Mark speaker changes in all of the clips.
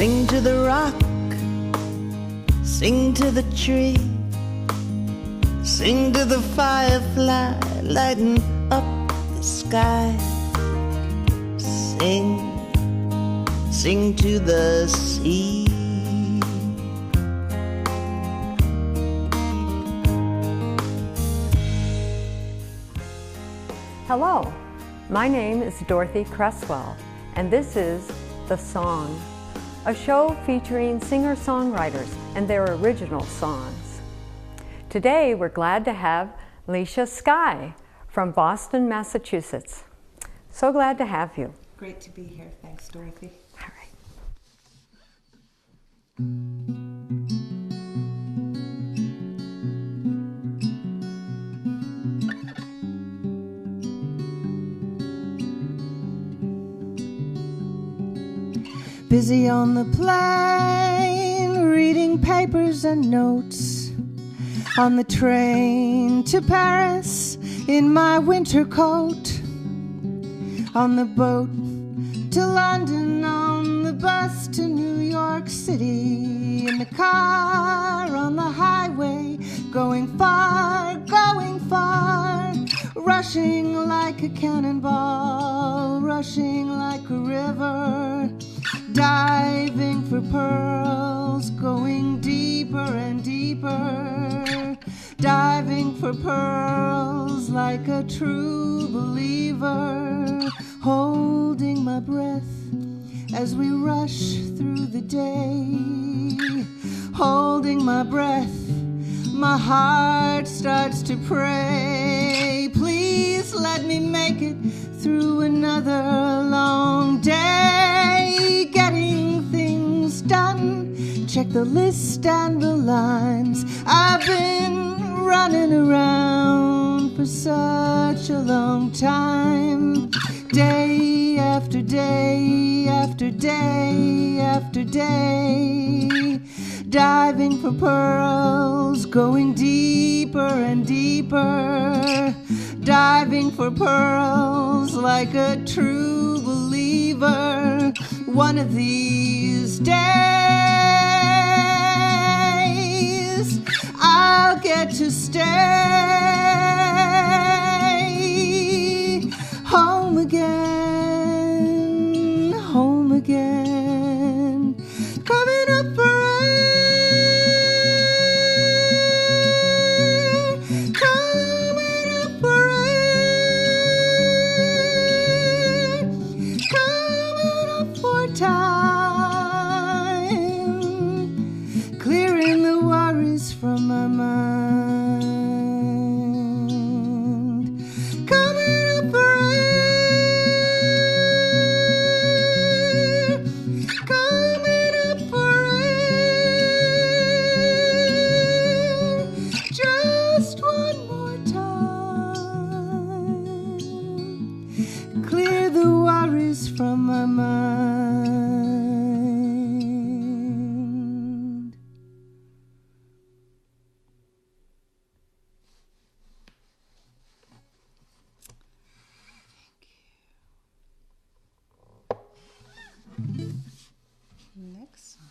Speaker 1: Sing to the rock, sing to the tree, sing to the firefly lighting up the sky. Sing, sing to the sea.
Speaker 2: Hello, my name is Dorothy Cresswell, and this is The Song, a show featuring singer-songwriters and their original songs. Today, we're glad to have Licia Sky from Boston, Massachusetts. So glad to have you.
Speaker 3: Great to be here. Thanks, Dorothy.
Speaker 2: All right.
Speaker 3: Busy on the plane, reading papers and notes. On the train to Paris in my winter coat. On the boat to London, on the bus to New York City. In the car, on the highway, going far, rushing like a cannonball, rushing like a river, diving for pearls, going deeper and deeper, diving for pearls like a true believer, holding my breath as we rush through the day, holding my breath, my heart starts to pray, please let me make it through another long day, getting things done, check the list and the lines, I've been running around for such a long time, day after day after day after day, diving for pearls, going deeper and deeper, diving for pearls like a true believer. One of these days I'll get to stay home again, home again, coming up for air, coming up for air, coming up for time, clearing the worries from my mind, coming up for air, coming up for air, just one more time, clear the worries from my mind. Next song.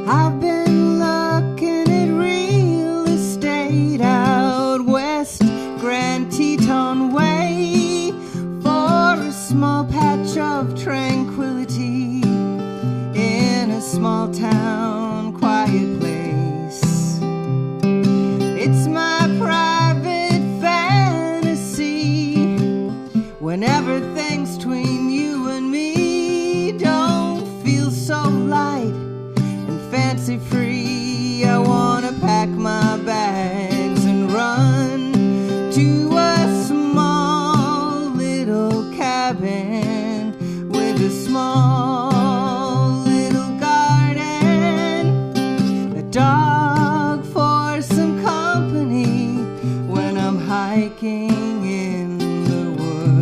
Speaker 3: I've been looking at real estate out west, Grand Teton Way, for a small patch of tranquility in a small town, quiet place. It's my private fantasy whenever things between you and me don't feel so light and fancy free. I wanna pack my bags and run to a small little cabin with a small little garden, a dog for some company when I'm hiking in the woods.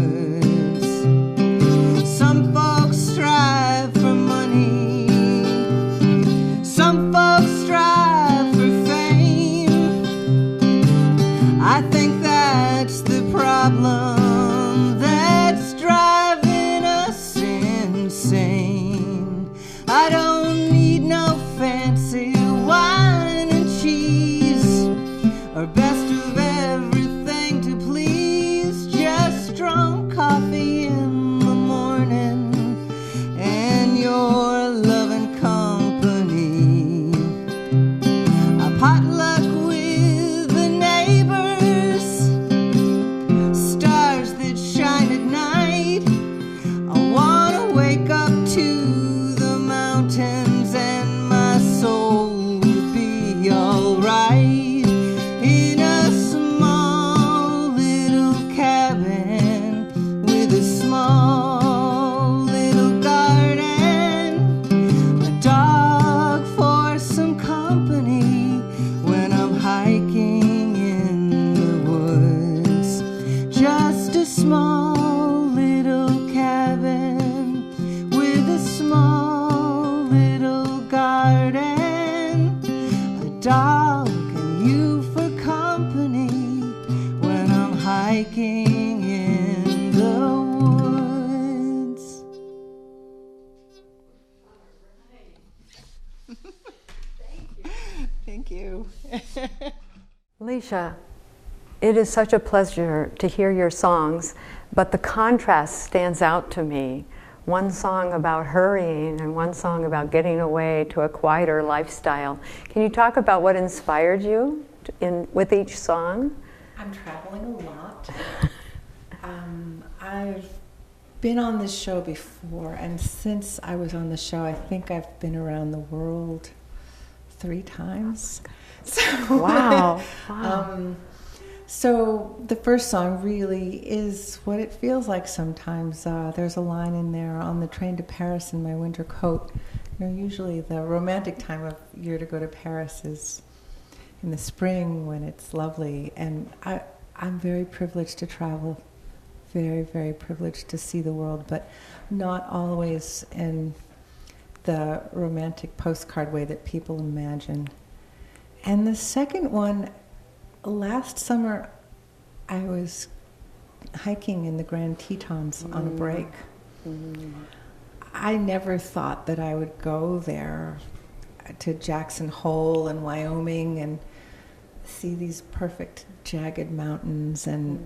Speaker 2: Licia, it is such a pleasure to hear your songs, but the contrast stands out to me. One song about hurrying and one song about getting away to a quieter lifestyle. Can you talk about what inspired you with each song?
Speaker 3: I'm traveling a lot. I've been on this show before, and since I was on the show, I think I've been around the world 3 times. So,
Speaker 2: wow. Wow.
Speaker 3: So the first song really is what it feels like sometimes. There's a line in there, on the train to Paris in my winter coat. You know, usually the romantic time of year to go to Paris is in the spring when it's lovely. And I'm very privileged to travel, very, very privileged to see the world, but not always in the romantic postcard way that people imagine. And the second one, last summer, I was hiking in the Grand Tetons on a break. I never thought that I would go there to Jackson Hole in Wyoming and see these perfect jagged mountains, and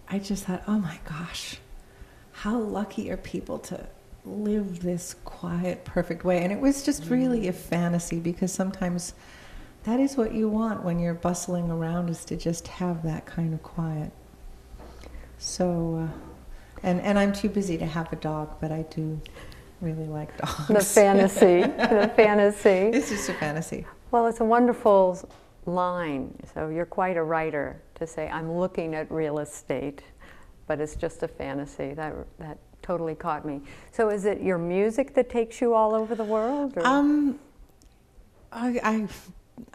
Speaker 3: I just thought, oh my gosh, how lucky are people to live this quiet, perfect way. And it was just really a fantasy, because sometimes that is what you want when you're bustling around, is to just have that kind of quiet. So, and I'm too busy to have a dog, but I do really like dogs.
Speaker 2: The fantasy, the fantasy.
Speaker 3: It's just a fantasy.
Speaker 2: Well, it's a wonderful line. So you're quite a writer to say, I'm looking at real estate, but it's just a fantasy. That totally caught me. So is it your music that takes you all over the world? Or?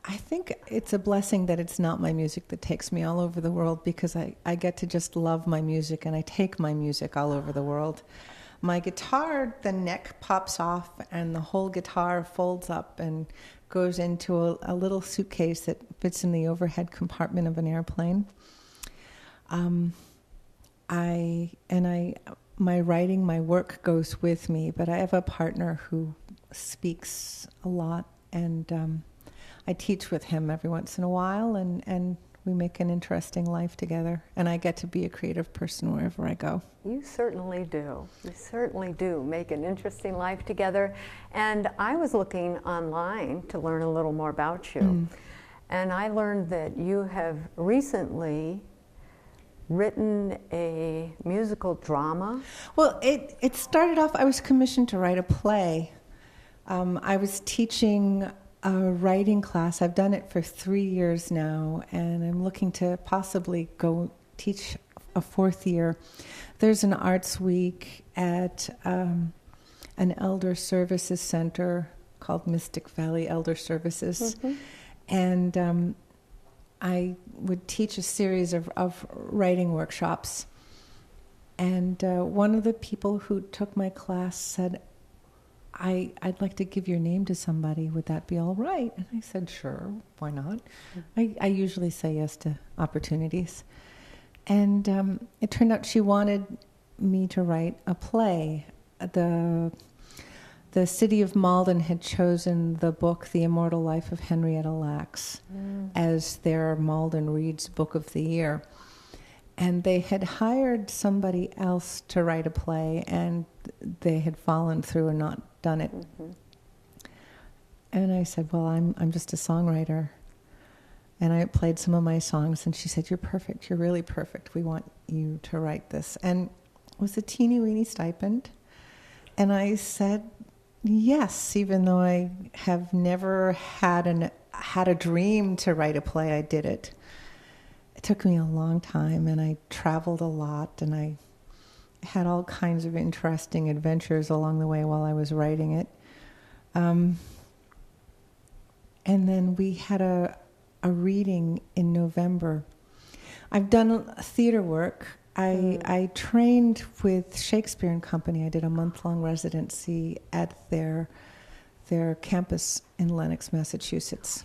Speaker 3: I think it's a blessing that it's not my music that takes me all over the world, because I get to just love my music, and I take my music all over the world. My guitar, the neck pops off and the whole guitar folds up and goes into a little suitcase that fits in the overhead compartment of an airplane. My writing, my work goes with me, but I have a partner who speaks a lot, and I teach with him every once in a while, and we make an interesting life together, and I get to be a creative person wherever I go.
Speaker 2: You certainly do. You certainly do make an interesting life together. And I was looking online to learn a little more about you, and I learned that you have recently written a musical drama.
Speaker 3: Well, it started off, I was commissioned to write a play. I was teaching a writing class. I've done it for 3 years now, and I'm looking to possibly go teach a 4th year. There's an arts week at an elder services center called Mystic Valley Elder Services. And I would teach a series of writing workshops. And one of the people who took my class said, I'd like to give your name to somebody. Would that be all right? And I said, sure, why not? I usually say yes to opportunities. And it turned out she wanted me to write a play. The city of Malden had chosen the book, The Immortal Life of Henrietta Lacks, as their Malden Reads Book of the Year. And they had hired somebody else to write a play, and they had fallen through and not done it. And I said, well, I'm just a songwriter. And I played some of my songs, and she said, you're perfect, you're really perfect. We want you to write this. And it was a teeny-weeny stipend. And I said, yes, even though I have never had a dream to write a play, I did it. It took me a long time, and I traveled a lot, and I had all kinds of interesting adventures along the way while I was writing it. And then we had a reading in November. I've done theater work. I trained with Shakespeare and Company. I did a month-long residency at their campus in Lenox, Massachusetts,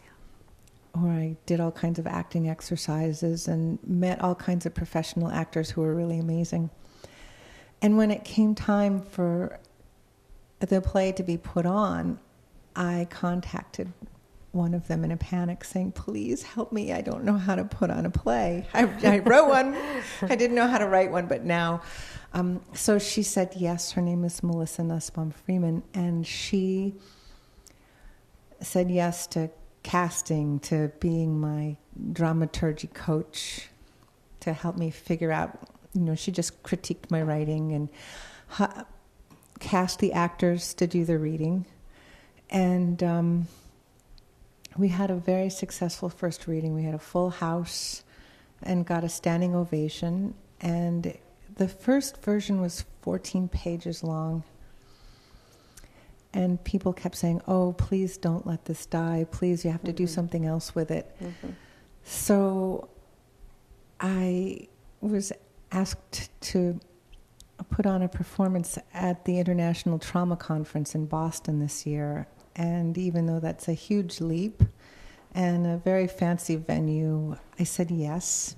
Speaker 3: where I did all kinds of acting exercises and met all kinds of professional actors who were really amazing. And when it came time for the play to be put on, I contacted one of them in a panic saying, please help me, I don't know how to put on a play. I wrote one, I didn't know how to write one, but now. So she said yes, her name is Melissa Nussbaum Freeman, and she said yes to casting, to being my dramaturgy coach, to help me figure out, she just critiqued my writing and cast the actors to do the reading. And we had a very successful first reading. We had a full house and got a standing ovation. And the first version was 14 pages long. And people kept saying, oh, please don't let this die. Please, you have to do something else with it. Mm-hmm. So I was asked to put on a performance at the International Trauma Conference in Boston this year. And even though that's a huge leap and a very fancy venue, I said yes.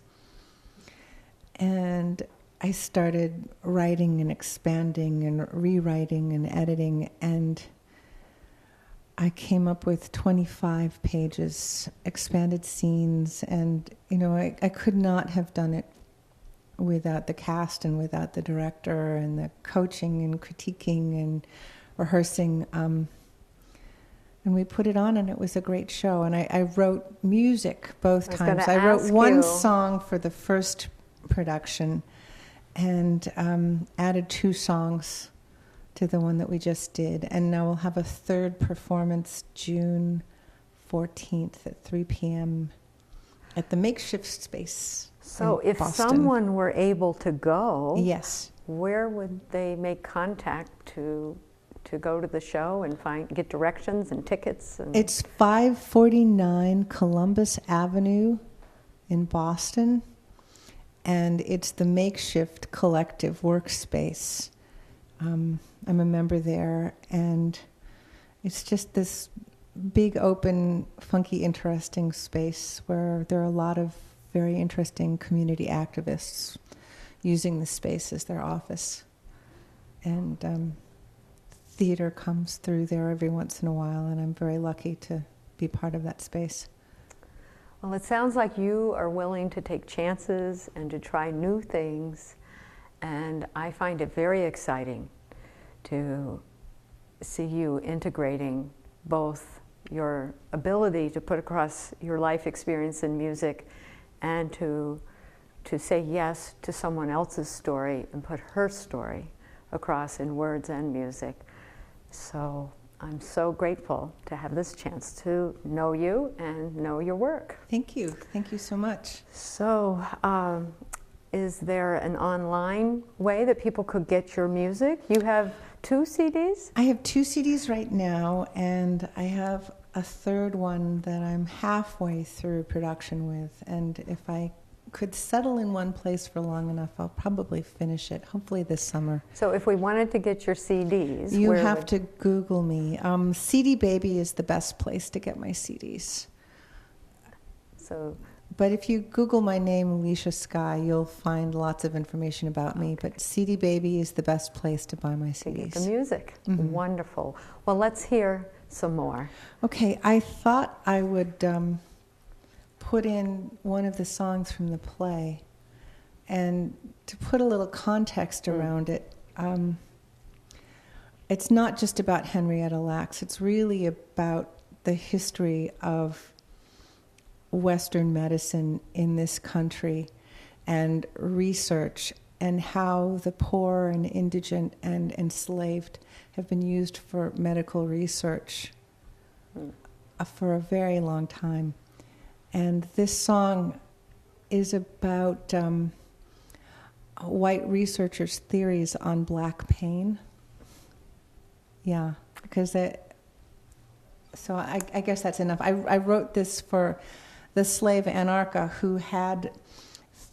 Speaker 3: And I started writing and expanding and rewriting and editing, and I came up with 25 pages, expanded scenes, and I could not have done it without the cast and without the director and the coaching and critiquing and rehearsing. And we put it on, and it was a great show. And I wrote music both times. I wrote one song for the first production, and added 2 songs to the one that we just did. And now we'll have a third performance June 14th at 3 p.m. at the makeshift space.
Speaker 2: So if
Speaker 3: Boston.
Speaker 2: Someone were able to go,
Speaker 3: yes,
Speaker 2: where would they make contact to go to the show and get directions and tickets?
Speaker 3: It's 549 Columbus Avenue in Boston. And it's the Makeshift Collective Workspace. I'm a member there, and it's just this big, open, funky, interesting space where there are a lot of very interesting community activists using the space as their office. And theater comes through there every once in a while, and I'm very lucky to be part of that space.
Speaker 2: Well, it sounds like you are willing to take chances and to try new things, and I find it very exciting to see you integrating both your ability to put across your life experience in music and to say yes to someone else's story and put her story across in words and music. So I'm so grateful to have this chance to know you and know your work.
Speaker 3: Thank you. Thank you so much.
Speaker 2: So, is there an online way that people could get your music? You have 2 CDs?
Speaker 3: I have 2 CDs right now, and I have a third one that I'm halfway through production with. And if I could settle in one place for long enough, I'll probably finish it, hopefully this summer.
Speaker 2: So if we wanted to get your CDs,
Speaker 3: you have to Google me. CD Baby is the best place to get my CDs. But if you Google my name, Licia Sky, you'll find lots of information about me. But CD Baby is the best place to buy my CDs.
Speaker 2: To get the music. Mm-hmm. Wonderful. Well, let's hear some more.
Speaker 3: Okay, I thought I would put in one of the songs from the play. And to put a little context around it, it's not just about Henrietta Lacks. It's really about the history of Western medicine in this country and research and how the poor and indigent and enslaved have been used for medical research for a very long time. And this song is about white researchers' theories on black pain. Yeah, because so I guess that's enough. I wrote this for the slave Anarcha, who had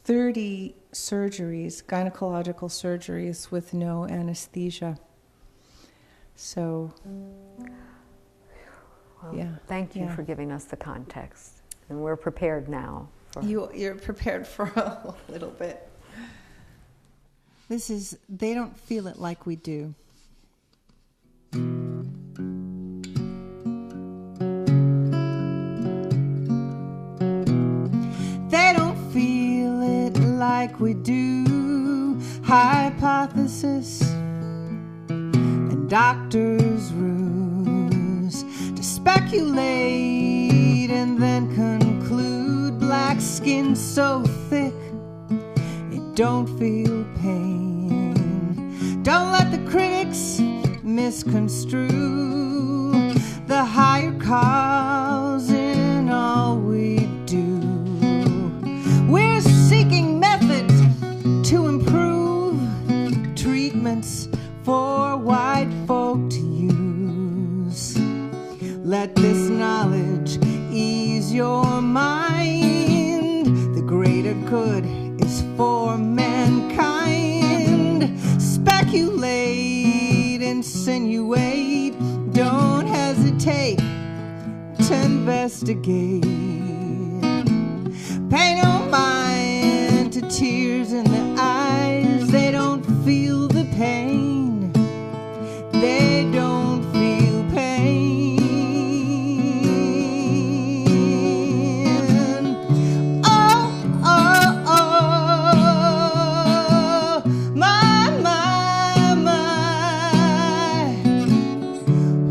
Speaker 3: 30 surgeries, gynecological surgeries, with no anesthesia. So,
Speaker 2: well, yeah. Thank you for giving us the context. And we're prepared now.
Speaker 3: You're prepared for a little bit. This is They Don't Feel It Like We Do. like we do. Hypothesis and doctor's ruse to speculate and then conclude. Black skin so thick it don't feel pain. Don't let the critics misconstrue the higher cause in all we do. We're seeking methods to improve treatments for white folk to use. Let this knowledge ease your mind. The greater good is for mankind. Speculate, insinuate, don't hesitate to investigate. Pay no mind to tears in the eyes. They don't feel the pain. They don't feel pain. Oh, oh, oh, my, my, my.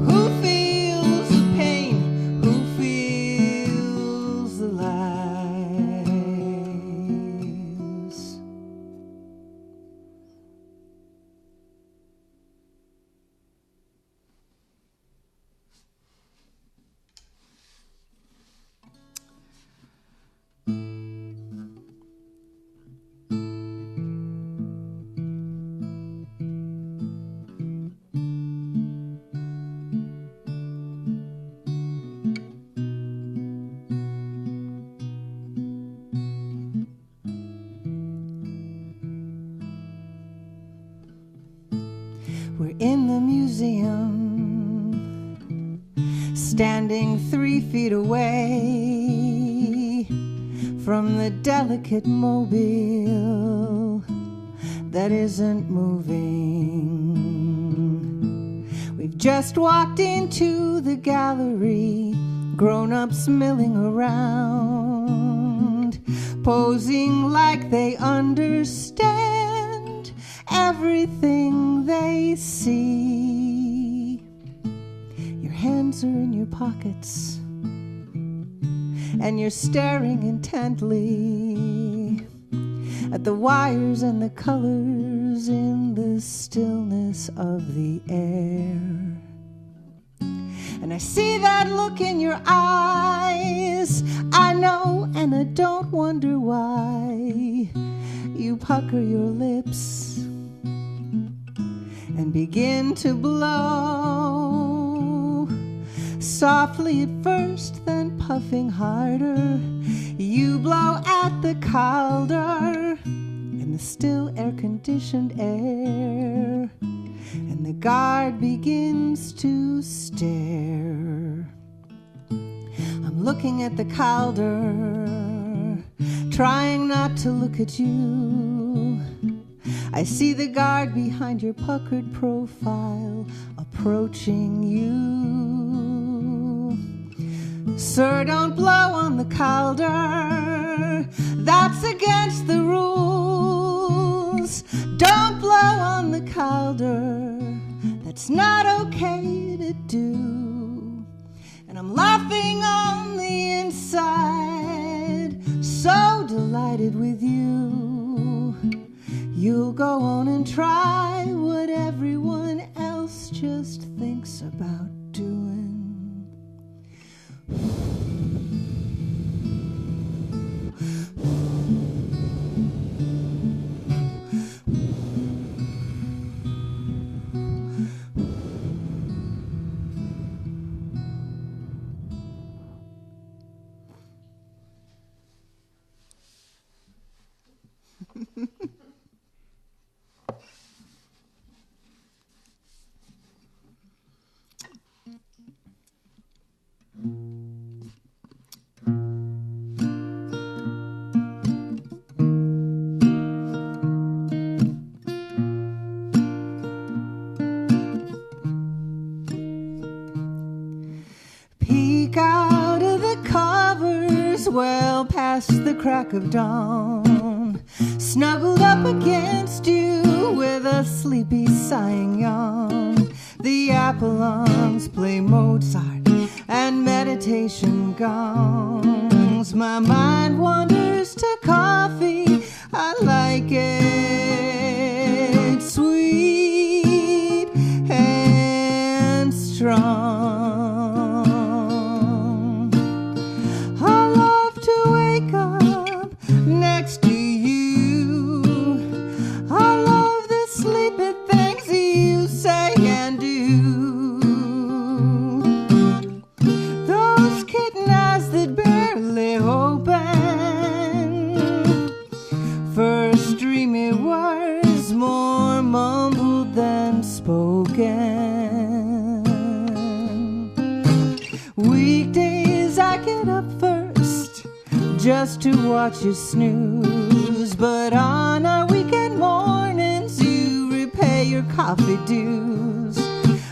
Speaker 3: Who feels the pain? Who feels the lies? We're in the museum, standing 3 feet away from the delicate mobile that isn't moving. We've just walked into the gallery, grown-ups milling around, posing like they understand everything they see. Your hands are in your pockets and you're staring intently at the wires and the colors in the stillness of the air. And I see that look in your eyes. I know, and I don't wonder why. You pucker your lips and begin to blow, softly at first, then puffing harder. You blow at the calder in the still air-conditioned air, and the guard begins to stare. I'm looking at the calder, trying not to look at you. I see the guard behind your puckered profile approaching you. Sir, don't blow on the calder. That's against the rules. Don't blow on the calder. That's not okay to do. And I'm laughing on the inside, so delighted with you. You'll go on and try what everyone else just thinks about doing. Peek out of the covers well past the crack of dawn. snuggled up against you with a sleepy sighing yawn. The Apollons play Mozart and meditation gongs. My mind wanders to coffee, I like it sweet and strong. I love to wake up next to you. I love the sleepy things you say and do. Those kitten eyes that barely open, first dreamy words more mumbled than spoken. Weekdays I get up first just to watch you snooze, but on our weekend mornings you repay your coffee dues.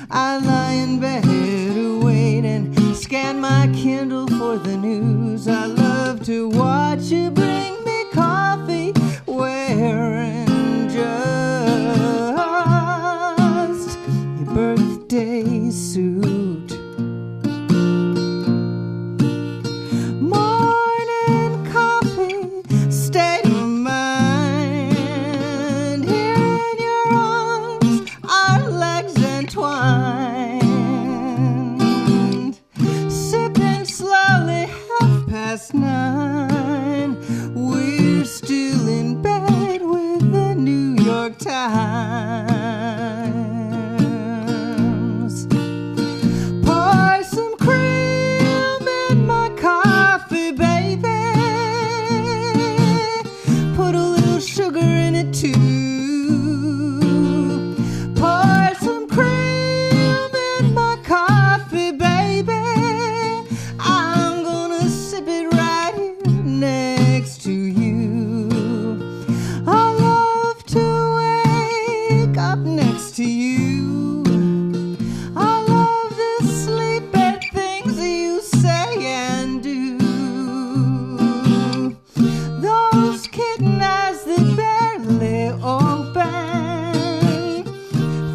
Speaker 3: I lie in bed await and scan my Kindle for the news. I love to watch you bring me coffee wearing just your birthday suit. Morning coffee, state of mind. Here in your arms, our legs entwined. Sipping slowly, 9:30. We're still in bed with the New York Times. Pour some cream in my coffee, baby. Put a little sugar in it too. Pour some cream in my coffee, baby. I'm gonna sip it right here next to you. I love to wake up next to you. I love the sleepy things you say and do. Those kitten eyes that barely open,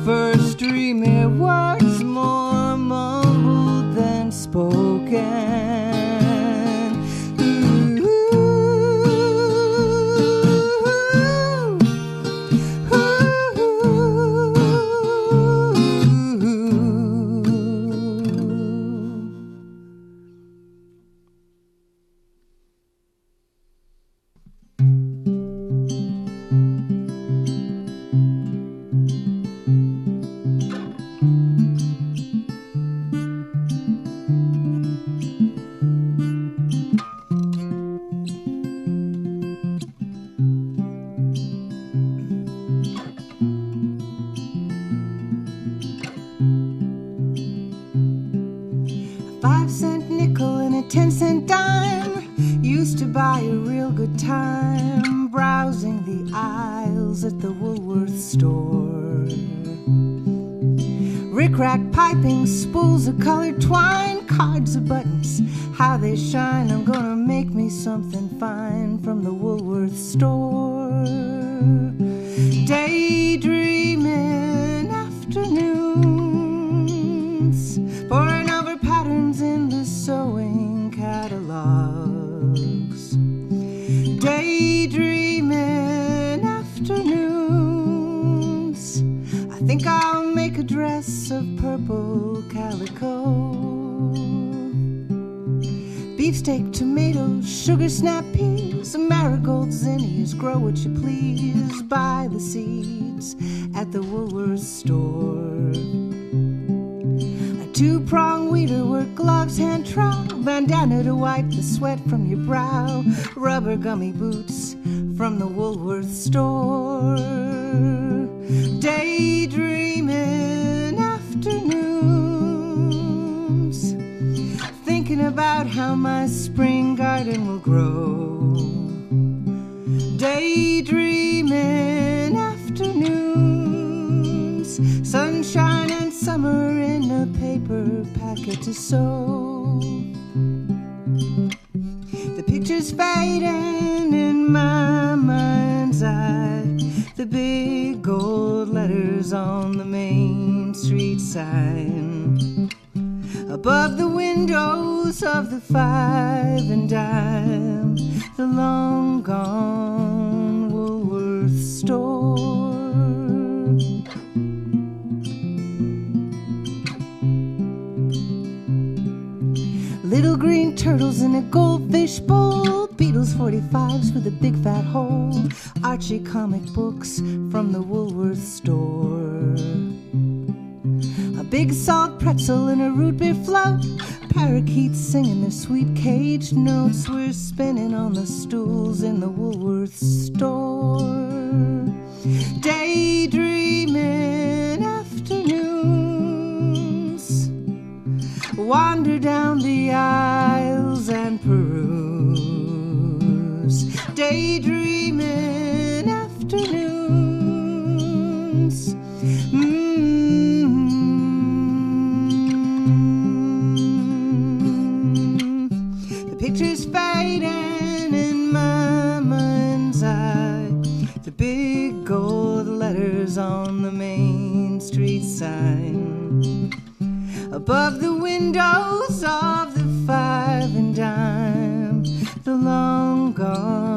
Speaker 3: first dreamy words more mumbled than spoken. A 5-cent nickel and a 10-cent dime used to buy a real good time browsing the aisles at the Woolworth store. Rick-rack piping, spools of colored twine, cards of buttons, how they shine. I'm gonna make me something fine from the Woolworth store. Daydreaming afternoons, poring over patterns in the sewing catalogs. Daydreaming afternoons, I think I'll make a dress of purple calico. Beefsteak, tomatoes, sugar snap peas, marigold zinnias, grow what you please. Buy the seeds at the Woolworth store. A 2-prong weederwork, gloves hand trowel, bandana to wipe the sweat from your brow, rubber gummy boots from the Woolworth store. Daydreaming afternoons, thinking about how my spring garden will grow. Daydreaming afternoons, sunshine and summer in a paper packet to sew. The picture's fading in my mind's eye. letters on the Main Street sign. Above the windows of the Five and Dime, the long gone Woolworth store. Little green turtles in a goldfish bowl, Beatles 45s with a big fat hole, Archie comic books from the Woolworth store. A big salt pretzel and a root beer float, parakeets singing their sweet caged notes. We're spinning on the stools in the Woolworth store. Daydreaming afternoons, wander down the aisles and peruse. Daydreaming afternoons. The picture's fading in my mind's eye. The big gold letters on the Main Street sign. Above the windows of the Five and Dime, the long gone